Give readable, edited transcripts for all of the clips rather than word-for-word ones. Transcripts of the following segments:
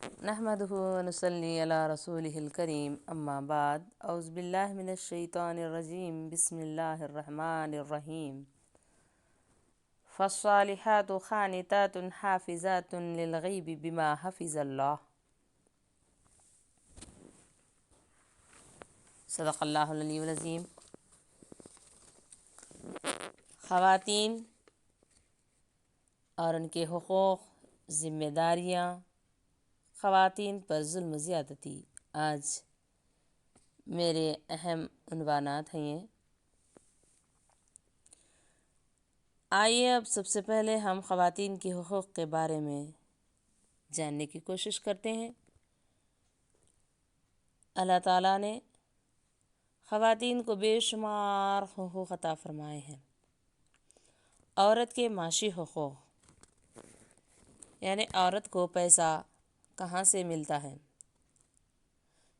نحمدہ ونصلی علی رسولہ الکریم اما بعد اعوذ باللہ من الشیطان الرجیم بسم اللہ الرحمن الرحیم فالصالحات خانتات حافظات للغیب بما حفظ اللہ۔ صدق اللہ العلی العظیم۔ خواتین اور ان کے حقوق، ذمہ داریاں، خواتین پر ظلم و زیادتی، آج میرے اہم عنوانات ہیں یہ۔ آئیے اب سب سے پہلے ہم خواتین کے حقوق کے بارے میں جاننے کی کوشش کرتے ہیں۔ اللہ تعالیٰ نے خواتین کو بے شمار حقوق عطا فرمائے ہیں۔ عورت کے معاشی حقوق، یعنی عورت کو پیسہ کہاں سے ملتا ہے؟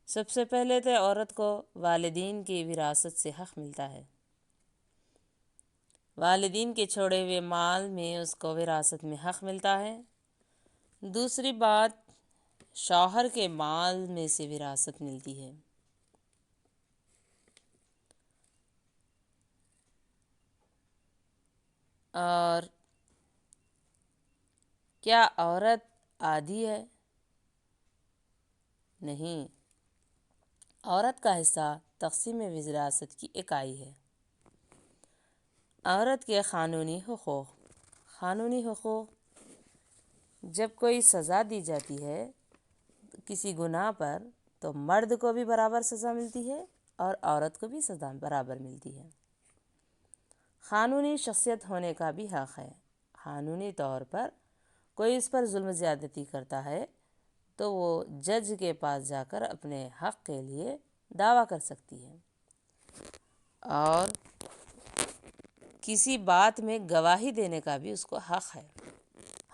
سب سے پہلے تو عورت کو والدین کی وراثت سے حق ملتا ہے۔ والدین کے چھوڑے ہوئے مال میں اس کو وراثت میں حق ملتا ہے۔ دوسری بات، شوہر کے مال میں سے وراثت ملتی ہے۔ اور کیا عورت آدھی ہے؟ نہیں، عورت کا حصہ تقسیم وراثت کی اکائی ہے۔ عورت کے قانونی حقوق۔ قانونی حقوق، جب کوئی سزا دی جاتی ہے کسی گناہ پر تو مرد کو بھی برابر سزا ملتی ہے اور عورت کو بھی سزا برابر ملتی ہے۔ قانونی شخصیت ہونے کا بھی حق ہے۔ قانونی طور پر کوئی اس پر ظلم زیادتی کرتا ہے تو وہ جج کے پاس جا کر اپنے حق کے لیے دعویٰ کر سکتی ہے، اور کسی بات میں گواہی دینے کا بھی اس کو حق ہے۔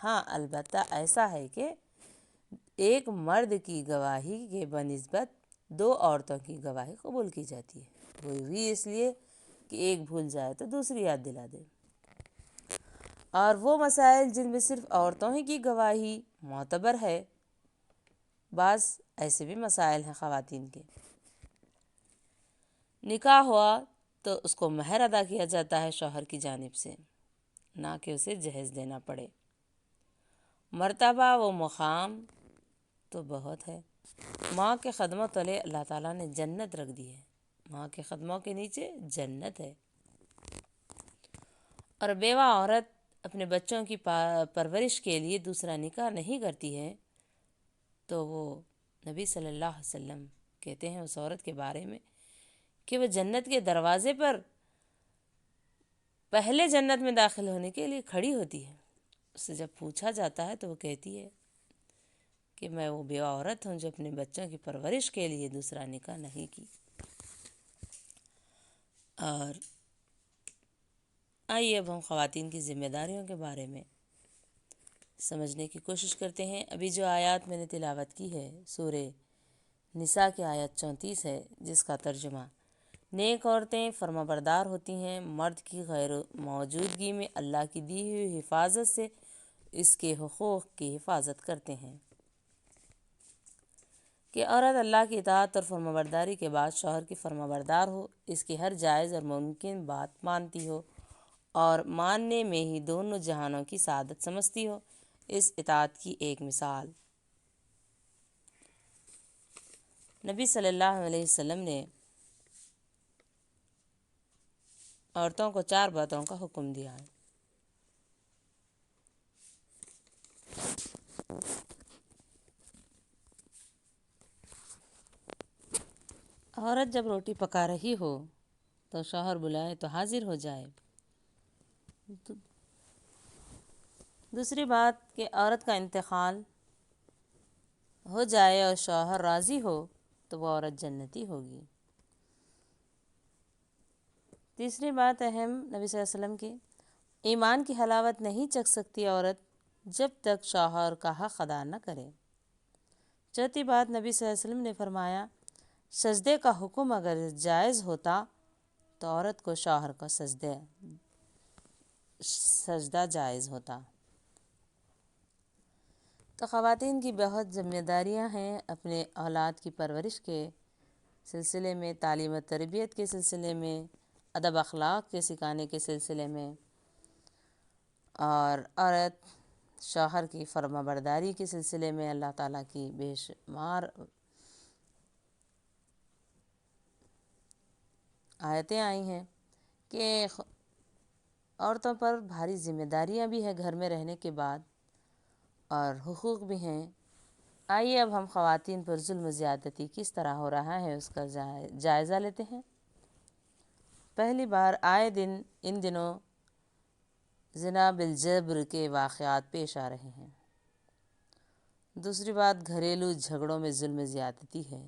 ہاں، البتہ ایسا ہے کہ ایک مرد کی گواہی کے بنسبت دو عورتوں کی گواہی قبول کی جاتی ہے، وہ بھی اس لیے کہ ایک بھول جائے تو دوسری یاد دلا دے۔ اور وہ مسائل جن میں صرف عورتوں ہی کی گواہی معتبر ہے، بعض ایسے بھی مسائل ہیں خواتین کے۔ نکاح ہوا تو اس کو مہر ادا کیا جاتا ہے شوہر کی جانب سے، نہ کہ اسے جہیز دینا پڑے۔ مرتبہ و مقام تو بہت ہے۔ ماں کے قدموں تلے اللہ تعالیٰ نے جنت رکھ دی ہے، ماں کے قدموں کے نیچے جنت ہے۔ اور بیوہ عورت اپنے بچوں کی پرورش کے لیے دوسرا نکاح نہیں کرتی ہے تو وہ نبی صلی اللہ علیہ وسلم کہتے ہیں اس عورت کے بارے میں کہ وہ جنت کے دروازے پر پہلے جنت میں داخل ہونے کے لیے کھڑی ہوتی ہے۔ اس سے جب پوچھا جاتا ہے تو وہ کہتی ہے کہ میں وہ بیوہ عورت ہوں جو اپنے بچوں کی پرورش کے لیے دوسرا نکاح نہیں کی۔ اور آئیے اب ہم خواتین کی ذمہ داریوں کے بارے میں سمجھنے کی کوشش کرتے ہیں۔ ابھی جو آیات میں نے تلاوت کی ہے سورہ نساء کی آیت 34 ہے، جس کا ترجمہ نیک عورتیں فرمانبردار ہوتی ہیں، مرد کی غیر موجودگی میں اللہ کی دی ہوئی حفاظت سے اس کے حقوق کی حفاظت کرتے ہیں۔ کہ عورت اللہ کی اطاعت اور فرمانبرداری کے بعد شوہر کی فرمانبردار ہو، اس کی ہر جائز اور ممکن بات مانتی ہو اور ماننے میں ہی دونوں جہانوں کی سعادت سمجھتی ہو۔ اس اطاعت کی ایک مثال نبی صلی اللہ علیہ وسلم نے عورتوں کو 4 باتوں کا حکم دیا ہے۔ عورت جب روٹی پکا رہی ہو تو شوہر بلائے تو حاضر ہو جائے۔ دوسری بات کہ عورت کا انتقال ہو جائے اور شوہر راضی ہو تو وہ عورت جنتی ہوگی۔ تیسری بات اہم نبی صلی اللہ علیہ وسلم کی، ایمان کی حلاوت نہیں چکھ سکتی عورت جب تک شوہر کا حق ادا نہ کرے۔ چوتھی بات نبی صلی اللہ علیہ وسلم نے فرمایا، سجدے کا حکم اگر جائز ہوتا تو عورت کو شوہر کا سجدہ جائز ہوتا۔ تو خواتین کی بہت ذمہ داریاں ہیں اپنے اولاد کی پرورش کے سلسلے میں، تعلیم و تربیت کے سلسلے میں، ادب اخلاق کے سکھانے کے سلسلے میں، اور عورت شوہر کی فرما برداری کے سلسلے میں اللہ تعالیٰ کی بے شمار آیتیں آئی ہیں کہ عورتوں پر بھاری ذمہ داریاں بھی ہیں گھر میں رہنے کے بعد، اور حقوق بھی ہیں۔ آئیے اب ہم خواتین پر ظلم و زیادتی کس طرح ہو رہا ہے اس کا جائزہ لیتے ہیں۔ پہلی بار آئے دن ان دنوں زنا بالجبر کے واقعات پیش آ رہے ہیں۔ دوسری بات، گھریلو جھگڑوں میں ظلم و زیادتی ہے۔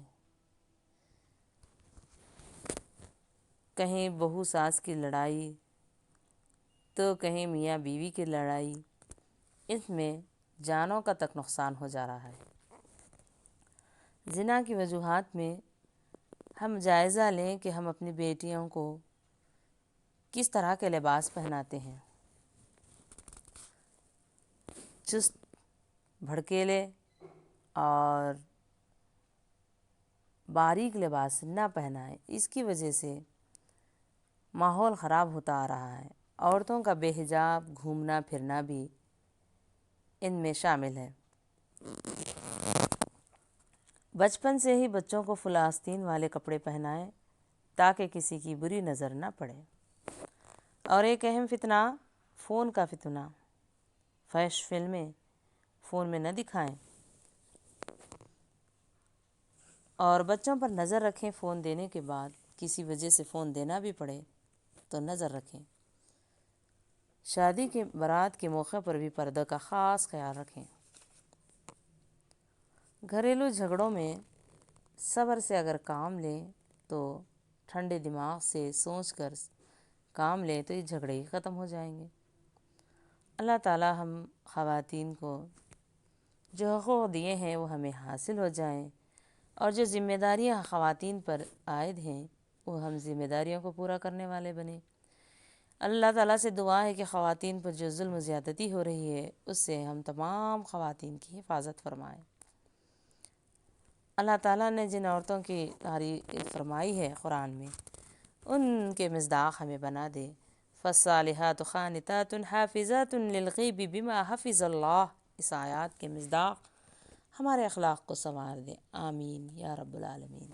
کہیں بہو ساس کی لڑائی تو کہیں میاں بیوی کی لڑائی، اس میں جانوں کا تک نقصان ہو جا رہا ہے۔ زنا کی وجوہات میں ہم جائزہ لیں کہ ہم اپنی بیٹیوں کو کس طرح کے لباس پہناتے ہیں۔ چست بھڑکیلے اور باریک لباس نہ پہنائیں، اس کی وجہ سے ماحول خراب ہوتا آ رہا ہے۔ عورتوں کا بے حجاب گھومنا پھرنا بھی ان میں شامل ہے۔ بچپن سے ہی بچوں کو فل آستین والے کپڑے پہنائیں تاکہ کسی کی بری نظر نہ پڑے۔ اور ایک اہم فتنہ، فون کا فتنہ، فحش فلمیں فون میں نہ دکھائیں اور بچوں پر نظر رکھیں۔ فون دینے کے بعد کسی وجہ سے فون دینا بھی پڑے تو نظر رکھیں۔ شادی کے بارات کے موقع پر بھی پردہ کا خاص خیال رکھیں۔ گھریلو جھگڑوں میں صبر سے اگر کام لیں تو ٹھنڈے دماغ سے سوچ کر کام لیں تو یہ جھگڑے ہی ختم ہو جائیں گے۔ اللہ تعالیٰ ہم خواتین کو جو حقوق دیے ہیں وہ ہمیں حاصل ہو جائیں، اور جو ذمہ داریاں خواتین پر عائد ہیں وہ ہم ذمہ داریوں کو پورا کرنے والے بنیں۔ اللہ تعالیٰ سے دعا ہے کہ خواتین پر جو ظلم و زیادتی ہو رہی ہے اس سے ہم تمام خواتین کی حفاظت فرمائیں۔ اللہ تعالیٰ نے جن عورتوں کی تعریف فرمائی ہے قرآن میں، ان کے مصداق ہمیں بنا دے۔ فالصالحات قانتات حافظات للغیب بما حفظ اللہ، اس آیات کے مصداق ہمارے اخلاق کو سنوار دیں، آمین یا رب العالمین۔